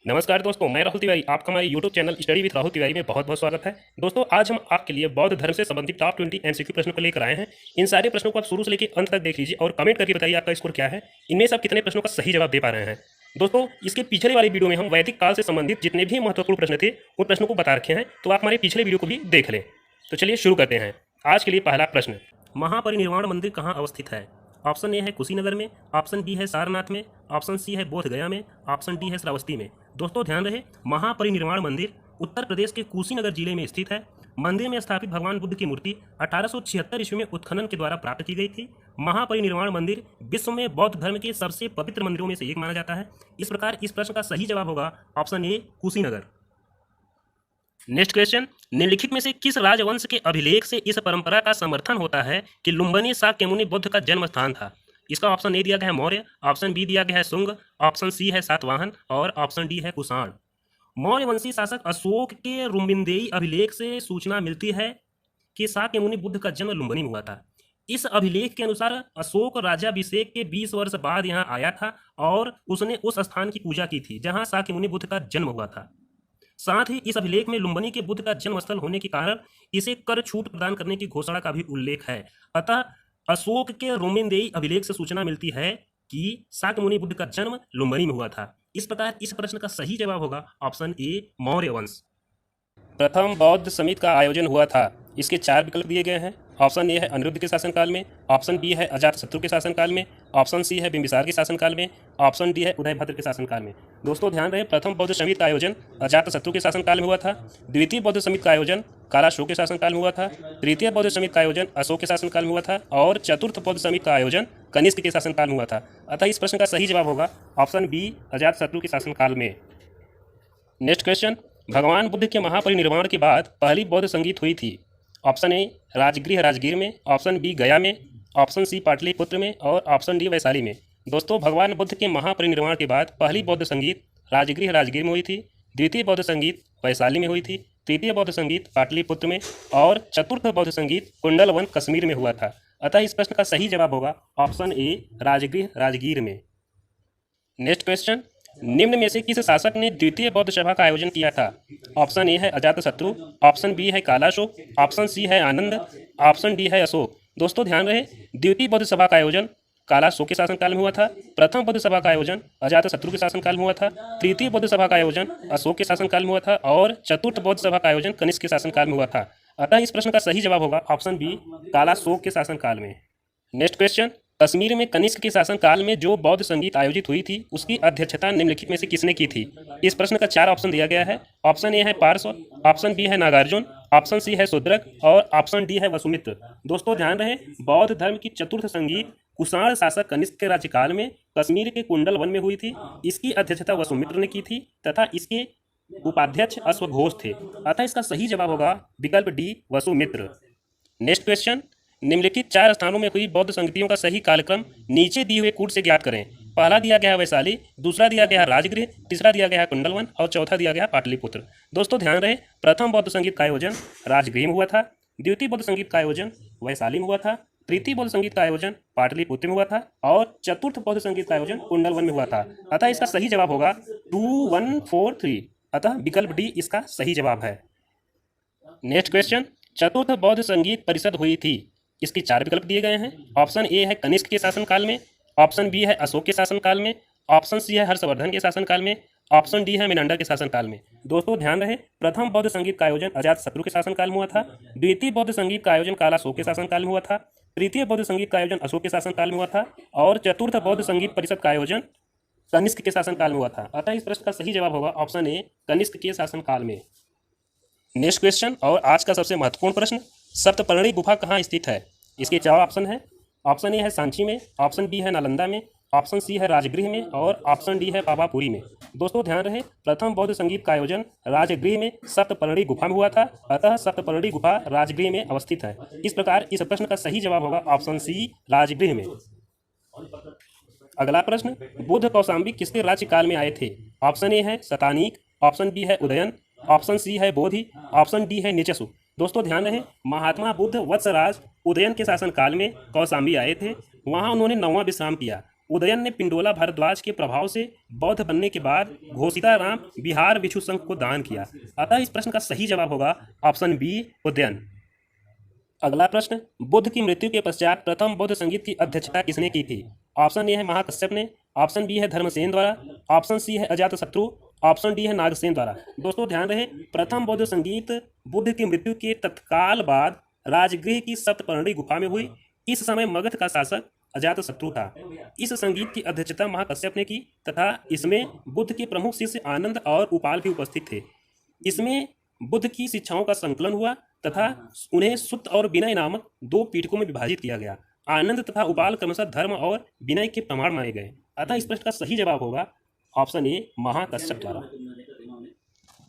नमस्कार दोस्तों, मैं राहुल तिवारी। आपका हमारे YouTube channel study with Rahul Tiwari में बहुत बहुत स्वागत है। दोस्तों, आज हम आपके लिए बौद्ध धर्म से संबंधित टॉप 20 एमसीक्यू प्रश्नों को लेकर आए हैं। इन सारे प्रश्नों को आप शुरू से लेकर अंत तक देख लीजिए और कमेंट करके बताइए आपका स्कोर क्या है। इनमें से आप कितने प्रश्नों का सही जवाब दे पा रहे हैं। दोस्तों, इसके पिछले वाली वीडियो में हम वैदिक काल से संबंधित जितने भी महत्वपूर्ण प्रश्न थे उन प्रश्नों को बता रखे हैं, तो आप हमारे पिछले वीडियो को भी देख लें। तो चलिए शुरू करते हैं। आज के लिए पहला प्रश्न, महापरिनिर्वाण मंदिर कहाँ अवस्थित है? ऑप्शन ए है कुशीनगर में, ऑप्शन बी है सारनाथ में, ऑप्शन सी है बोध गया में, ऑप्शन डी है श्रावस्ती में। दोस्तों ध्यान रहे, महापरिनिर्वाण मंदिर उत्तर प्रदेश के कुशीनगर जिले में स्थित है। मंदिर में स्थापित भगवान बुद्ध की मूर्ति 1876 ईस्वी में उत्खनन के द्वारा प्राप्त की गई थी। महापरिनिर्वाण मंदिर विश्व में बौद्ध धर्म के सबसे पवित्र मंदिरों में से एक माना जाता है। इस प्रकार इस प्रश्न का सही जवाब होगा option A Kushinagar. Next question, निम्नलिखित में से किस राजवंश के अभिलेख से इस परंपरा का समर्थन होता है कि लुम्बिनी शाक्यमुनि बुद्ध का जन्म स्थान था? इसका ऑप्शन ए दिया गया है मौर्य, ऑप्शन बी दिया गया है शुंग, ऑप्शन सी है सातवाहन और ऑप्शन डी है कुषाण। मौर्यवंशी शासक अशोक के रुम्बिंदेई अभिलेख से सूचना मिलती है कि शाक्यमुनि बुद्ध का जन्म लुम्बिनी में हुआ था। इस अभिलेख के अनुसार अशोक राज्याभिषेक के 20 वर्ष बाद यहाँ आया था और उसने उस स्थान की पूजा की थी जहाँ शाक्यमुनि बुद्ध का जन्म हुआ था। साथ ही इस अभिलेख में लुम्बिनी के बुद्ध का जन्मस्थल होने के कारण इसे कर छूट प्रदान करने की घोषणा का भी उल्लेख है। अतः अशोक के रुम्बिंदेई अभिलेख से सूचना मिलती है कि शाक्यमुनि बुद्ध का जन्म लुम्बिनी में हुआ था। इस प्रकार इस प्रश्न का सही जवाब होगा ऑप्शन ए मौर्य वंश। प्रथम बौद्ध समिति का आयोजन हुआ था। इसके 4 विकल्प दिए गए हैं। ऑप्शन ए है अनिरुद्ध के शासनकाल में, ऑप्शन बी है अजातशत्रु के शासनकाल में, ऑप्शन सी है बिंबिसार के शासनकाल में, ऑप्शन डी है उदयभद्र के शासनकाल में। दोस्तों ध्यान रहे, प्रथम बौद्ध समिति का आयोजन अजातशत्रु के शासनकाल में हुआ था। द्वितीय बौद्ध समिति का आयोजन कालाशोक के शासनकाल में हुआ था। तृतीय बौद्ध समिति का आयोजन अशोक के शासनकाल में हुआ था और चतुर्थ बौद्ध समिति का आयोजन कनिष्क के शासनकाल में हुआ था। अतः इस प्रश्न का सही जवाब होगा ऑप्शन बी अजातशत्रु के शासनकाल में। नेक्स्ट क्वेश्चन, भगवान बुद्ध के महापरिनिर्वाण के बाद पहली बौद्ध संगीत हुई थी। ऑप्शन ए राजगृह राजगीर में, ऑप्शन बी गया में, ऑप्शन सी पाटलिपुत्र में और ऑप्शन डी वैशाली में। दोस्तों भगवान बुद्ध के महापरिनिर्वाण के बाद पहली बौद्ध संगीत राजगृह राजगीर में हुई थी, द्वितीय बौद्ध संगीत वैशाली में हुई थी, तृतीय बौद्ध संगीत पाटलिपुत्र में और चतुर्थ बौद्ध संगीत कुंडलवन कश्मीर में हुआ था। अतः इस प्रश्न का सही जवाब होगा ऑप्शन ए राजगृह राजगीर में। नेक्स्ट क्वेश्चन, निम्न में से किस शासक ने द्वितीय बौद्ध सभा का आयोजन किया था? ऑप्शन ए है अजातशत्रु, ऑप्शन बी है कालाशोक, ऑप्शन सी है आनंद, ऑप्शन डी है अशोक। दोस्तों ध्यान रहे, द्वितीय बौद्ध सभा का आयोजन कालाशोक के शासनकाल में हुआ था। प्रथम बौद्ध सभा का आयोजन अजातशत्रु के शासनकाल में हुआ था। तृतीय बौद्ध सभा का आयोजन अशोक के शासनकाल में हुआ था और चतुर्थ बौद्ध सभा का आयोजन कनिष्क के शासनकाल में हुआ था। अतः इस प्रश्न का सही जवाब होगा ऑप्शन बी कालाशोक के शासनकाल में। नेक्स्ट क्वेश्चन, कश्मीर में कनिष्क के शासनकाल में जो बौद्ध संगीत आयोजित हुई थी उसकी अध्यक्षता निम्नलिखित में से किसने की थी? इस प्रश्न का 4 ऑप्शन दिया गया है। ऑप्शन ए है पार्श्व, ऑप्शन बी है नागार्जुन, ऑप्शन सी है शूद्रक और ऑप्शन डी है वसुमित्र। दोस्तों ध्यान रहे, बौद्ध धर्म की चतुर्थ संगीत कुषाण शासक कनिष्क के राज्यकाल में कश्मीर के कुंडल वन में हुई थी। इसकी अध्यक्षता वसुमित्र ने की थी तथा इसके उपाध्यक्ष अश्वघोष थे। अतः इसका सही जवाब होगा विकल्प डी वसुमित्र। नेक्स्ट क्वेश्चन, निम्नलिखित 4 स्थानों में हुई बौद्ध संगतियों का सही कालक्रम नीचे दिए हुए कूट से ज्ञात करें। पहला दिया गया है वैशाली, दूसरा दिया गया है राजगृह, तीसरा दिया गया है कुंडलवन और चौथा दिया गया है पाटलिपुत्र। दोस्तों ध्यान रहे, प्रथम बौद्ध संगीत का आयोजन राजगृह में हुआ था, द्वितीय बौद्ध संगीत का आयोजन वैशाली में हुआ था, तृतीय बौद्ध संगीत का आयोजन पाटलिपुत्र में हुआ था और चतुर्थ बौद्ध संगीत का आयोजन कुंडलवन में हुआ था। अतः इसका सही जवाब होगा 2, 1, 4, 3। अतः विकल्प डी इसका सही जवाब है। नेक्स्ट क्वेश्चन, चतुर्थ बौद्ध संगीत परिषद हुई थी। इसके 4 विकल्प दिए गए हैं। ऑप्शन ए है कनिष्क के शासनकाल में, ऑप्शन बी है अशोक के शासनकाल में, ऑप्शन सी है हर्षवर्धन के शासनकाल में, ऑप्शन डी है मेनांडर के शासनकाल में। दोस्तों ध्यान रहे, प्रथम बौद्ध संगीत का आयोजन अजातशत्रु के शासनकाल में हुआ था, द्वितीय बौद्ध संगीत का आयोजन कालाशोक के शासनकाल में हुआ था, तृतीय बौद्ध संगीत का आयोजन अशोक के शासनकाल में हुआ था और चतुर्थ बौद्ध संगीत परिषद का आयोजन कनिष्क के शासनकाल में हुआ था। अतः इस प्रश्न का सही जवाब होगा ऑप्शन ए कनिष्क के शासनकाल में। नेक्स्ट क्वेश्चन और आज का सबसे महत्वपूर्ण प्रश्न, सप्तपर्णी गुफा कहाँ स्थित है? इसके 4 ऑप्शन है। ऑप्शन ए है सांची में, ऑप्शन बी है नालंदा में, ऑप्शन सी है राजगृह में और ऑप्शन डी है पावापुरी में। दोस्तों ध्यान रहे, प्रथम बौद्ध संगीत का आयोजन राजगृह में सप्तपर्णी गुफा में हुआ था। अतः सप्तपर्णी गुफा राजगृह में अवस्थित है। इस प्रकार इस प्रश्न का सही जवाब होगा ऑप्शन सी राजगृह में। अगला प्रश्न, बुद्ध कौशाम्बी किसके राज्यकाल में आए थे? ऑप्शन ए है शतानीक, ऑप्शन बी है उदयन, ऑप्शन सी है बोधि, ऑप्शन डी है निचसु। दोस्तों ध्यान रहे, महात्मा बुद्ध वत्सराज उदयन के शासनकाल में कौशाम्बी आए थे। वहाँ उन्होंने 9वां विश्राम किया उदयन ने पिंडोला भारद्वाज के प्रभाव से बौद्ध बनने के बाद घोषिताराम बिहार भिक्षु संघ को दान किया। अतः इस प्रश्न का सही जवाब होगा ऑप्शन बी उदयन। अगला प्रश्न, बुद्ध की मृत्यु के पश्चात प्रथम बौद्ध संगीत की अध्यक्षता किसने की थी? ऑप्शन ए है महाकश्यप ने, ऑप्शन बी है धर्मसेन द्वारा, ऑप्शन सी है अजातशत्रु, ऑप्शन डी है नागसेन द्वारा। दोस्तों ध्यान रहे, प्रथम बौद्ध संगीत बुद्ध की मृत्यु के तत्काल बाद राजगृह की सप्तपर्णी गुफा में हुई। इस समय मगध का शासक अजातशत्रु था। इस संगीत की अध्यक्षता महाकश्यप ने की तथा इसमें बुद्ध के प्रमुख शिष्य आनंद और उपाल भी उपस्थित थे। इसमें बुद्ध की शिक्षाओं का संकलन हुआ तथा उन्हें सुत्त और विनय नामक दो पीठकों में विभाजित किया गया। आनंद तथा उपाल क्रमशः धर्म और विनय के प्रमाण माने गए। अतः इस प्रश्न का सही जवाब होगा ऑप्शन ए महाकश्यप द्वारा।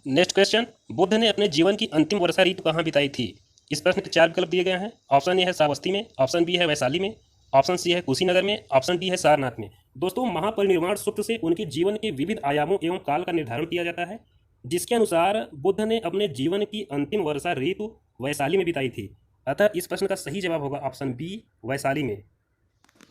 नेक्स्ट क्वेश्चन, बुद्ध ने अपने जीवन की अंतिम वर्षा ऋतु कहाँ बिताई थी? इस प्रश्न के 4 विकल्प दिए गए हैं। ऑप्शन ए है श्रावस्ती में, ऑप्शन बी है वैशाली में, ऑप्शन सी है कुशीनगर में, ऑप्शन डी है सारनाथ में। दोस्तों महापरिनिर्वाण सूत्र से उनके जीवन के विविध आयामों एवं काल का निर्धारण किया जाता है, जिसके अनुसार बुद्ध ने अपने जीवन की अंतिम वर्षा ऋतु वैशाली में बिताई थी। अतः इस प्रश्न का सही जवाब होगा ऑप्शन बी वैशाली में।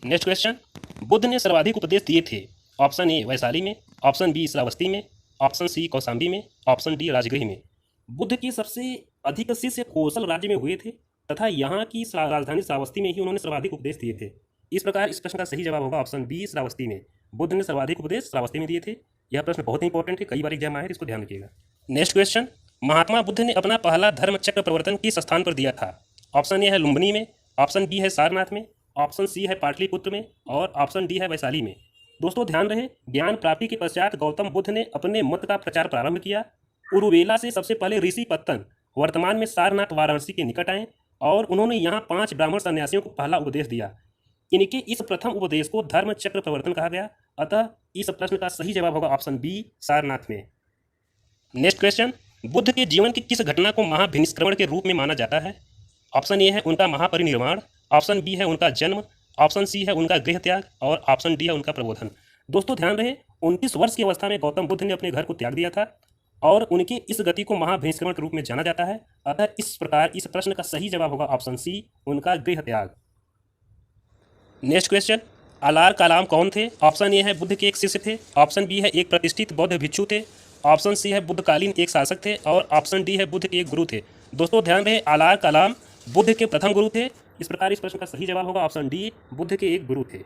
नेक्स्ट क्वेश्चन, बुद्ध ने सर्वाधिक उपदेश दिए थे? ऑप्शन ए वैशाली में, ऑप्शन बी श्रावस्ती में, ऑप्शन सी कौशाम्बी में, ऑप्शन डी राजगृह में। बुद्ध के सबसे अधिक शिष्य कौशल राज्य में हुए थे तथा यहाँ की राजधानी श्रावस्ती में ही उन्होंने सर्वाधिक उपदेश दिए थे। इस प्रकार इस प्रश्न का सही जवाब होगा ऑप्शन बी श्रावस्ती में। बुद्ध ने सर्वाधिक उपदेश श्रावस्ती में दिए थे। यह प्रश्न बहुत इंपॉर्टेंट है, कई बार एग्जाम आए हैं, इसको ध्यान रखिएगा। नेक्स्ट क्वेश्चन, महात्मा बुद्ध ने अपना पहला धर्म चक्र प्रवर्तन किस स्थान पर दिया था? ऑप्शन ए है लुम्बिनी में, ऑप्शन बी है सारनाथ में, ऑप्शन सी है पाटलिपुत्र में और ऑप्शन डी है वैशाली में। दोस्तों ध्यान रहे, ज्ञान प्राप्ति के पश्चात गौतम बुद्ध ने अपने मत का प्रचार प्रारंभ किया। उरुवेला से सबसे पहले ऋषि पत्तन वर्तमान में सारनाथ वाराणसी के निकट आए और उन्होंने यहाँ 5 ब्राह्मण सन्यासियों को पहला उपदेश दिया। इनके इस प्रथम उपदेश को धर्म चक्र प्रवर्तन कहा गया। अतः इस प्रश्न का सही जवाब होगा ऑप्शन बी सारनाथ में। नेक्स्ट क्वेश्चन, बुद्ध के जीवन की किस घटना को महाभिनिष्क्रमण के रूप में माना जाता है? ऑप्शन ए है उनका महापरिनिर्वाण, ऑप्शन बी है उनका जन्म, ऑप्शन सी है उनका गृह त्याग और ऑप्शन डी है उनका प्रबोधन। दोस्तों ध्यान रहे, 29 वर्ष की अवस्था में गौतम बुद्ध ने अपने घर को त्याग दिया था और उनकी इस गति को महाभिनिष्क्रमण के रूप में जाना जाता है। अतः इस प्रकार इस प्रश्न का सही जवाब होगा ऑप्शन सी उनका गृह त्याग। नेक्स्ट क्वेश्चन, अलार कलाम कौन थे? ऑप्शन ए है बुद्ध के एक शिष्य थे, ऑप्शन बी है एक प्रतिष्ठित बौद्ध भिक्षु थे, ऑप्शन सी है बुद्धकालीन एक शासक थे और ऑप्शन डी है बुद्ध के एक गुरु थे। दोस्तों ध्यान रहे, अलार कलाम बुद्ध के प्रथम गुरु थे। इस प्रकार इस प्रश्न का सही जवाब होगा ऑप्शन डी बुद्ध के एक गुरु थे।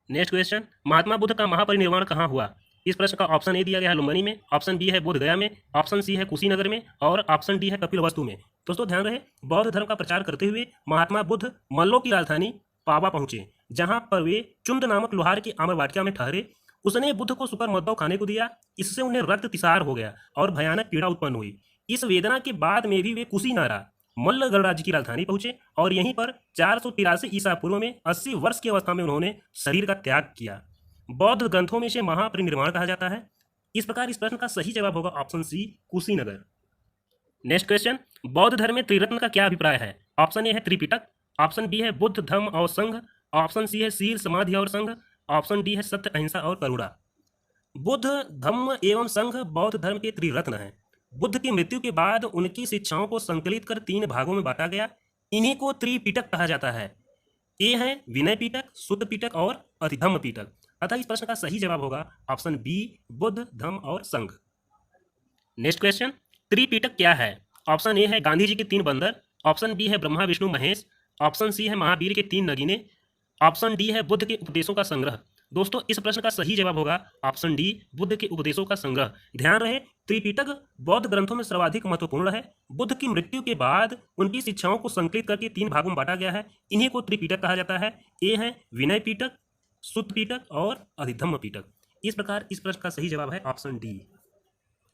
नेक्स्ट क्वेश्चन, महात्मा बुद्ध का महापरिनिर्वाण कहाँ हुआ? इस प्रश्न का ऑप्शन ए दिया गया है लुम्बिनी में, ऑप्शन बी है बोधगया में, ऑप्शन सी है कुशीनगर में और ऑप्शन डी है कपिलवस्तु में। दोस्तों ध्यान रहे, बौद्ध धर्म का प्रचार करते हुए महात्मा बुद्ध मल्लों की राजधानी पावा पहुंचे, जहां पर वे चुंद नामक लोहार की आम्र वाटिका में ठहरे। उसने बुद्ध को सुपर मद्दव खाने को दिया। इससे उन्हें रक्त तिसार हो गया और भयानक पीड़ा उत्पन्न हुई। इस वेदना के बाद में भी वे कुशीनारा मल्ल गणराज्य की राजधानी पहुंचे और यहीं पर 483 ईसा पूर्व में 80 वर्ष की अवस्था में उन्होंने शरीर का त्याग किया। बौद्ध ग्रंथों में इसे महापरिनिर्वाण कहा जाता है। इस प्रकार इस प्रश्न का सही जवाब होगा option C Kushinagar. Next question, बौद्ध धर्म में त्रिरत्न का क्या अभिप्राय है? ऑप्शन ए है त्रिपिटक, ऑप्शन बी है बुद्ध धम्म और संघ, ऑप्शन सी है शील समाधि और संघ, ऑप्शन डी है सत्य अहिंसा और करुणा। बुद्ध धम्म एवं संघ बौद्ध धर्म के त्रिरत्न हैं। बुद्ध की मृत्यु के बाद उनकी शिक्षाओं को संकलित कर 3 भागों में बांटा गया। इन्हीं को त्रिपिटक कहा जाता है। ये है विनय पिटक, शुद्ध पिटक और अधिधम्म पिटक। अतः इस प्रश्न का सही जवाब होगा ऑप्शन बी बुद्ध धम्म और संघ। नेक्स्ट क्वेश्चन, त्रिपिटक क्या है? ऑप्शन ए है गांधी जी के 3 बंदर, ऑप्शन बी है ब्रह्मा विष्णु महेश, ऑप्शन सी है महावीर के 3 नगीने, ऑप्शन डी है बुद्ध के उपदेशों का संग्रह। दोस्तों इस प्रश्न का सही जवाब होगा ऑप्शन डी बुद्ध के उपदेशों का संग्रह। ध्यान रहे, त्रिपिटक बौद्ध ग्रंथों में सर्वाधिक महत्वपूर्ण है। बुद्ध की मृत्यु के बाद उनकी शिक्षाओं को संकलित करके 3 भागों में बांटा गया है। इन्हीं को त्रिपिटक कहा जाता है। ए है विनय पिटक, शुद्ध पिटक और अधिधम्म पिटक। इस प्रकार इस प्रश्न का सही जवाब है ऑप्शन डी।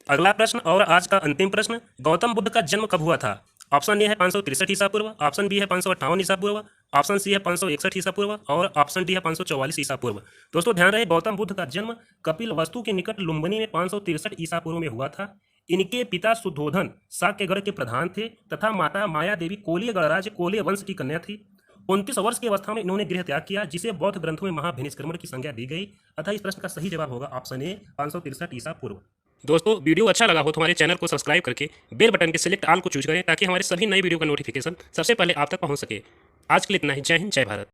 अगला प्रश्न और आज का अंतिम प्रश्न, गौतम बुद्ध का जन्म कब हुआ था? ऑप्शन ए है 563 ईसा पूर्व, ऑप्शन बी है 558 ईसा पूर्व, ऑप्शन सी है 561 ईसा पूर्व और ऑप्शन डी है 544 ईसा पूर्व। दोस्तों ध्यान रहे, गौतम बुद्ध का जन्म कपिलवस्तु के निकट लुम्बिनी में 563 ईसा पूर्व में हुआ था। इनके पिता शुद्धोधन शाक्यगढ़ के प्रधान थे तथा माता माया देवी कोलीय गणराज्य कोलीय वंश की कन्या थी। 29 वर्ष की अवस्था में इन्होंने गृह त्याग किया, जिसे बौद्ध ग्रंथों में महाभिनिष्क्रमण की संज्ञा दी गई। अतः इस प्रश्न का सही जवाब होगा ऑप्शन ए 563 ईसा पूर्व। दोस्तों वीडियो अच्छा लगा हो तो हमारे चैनल को सब्सक्राइब करके बेल बटन के सिलेक्ट ऑल को चूज करें, ताकि हमारे सभी नए वीडियो का नोटिफिकेशन सबसे पहले आप तक पहुंच सके। आज के लिए इतना ही। जय हिंद, जय भारत।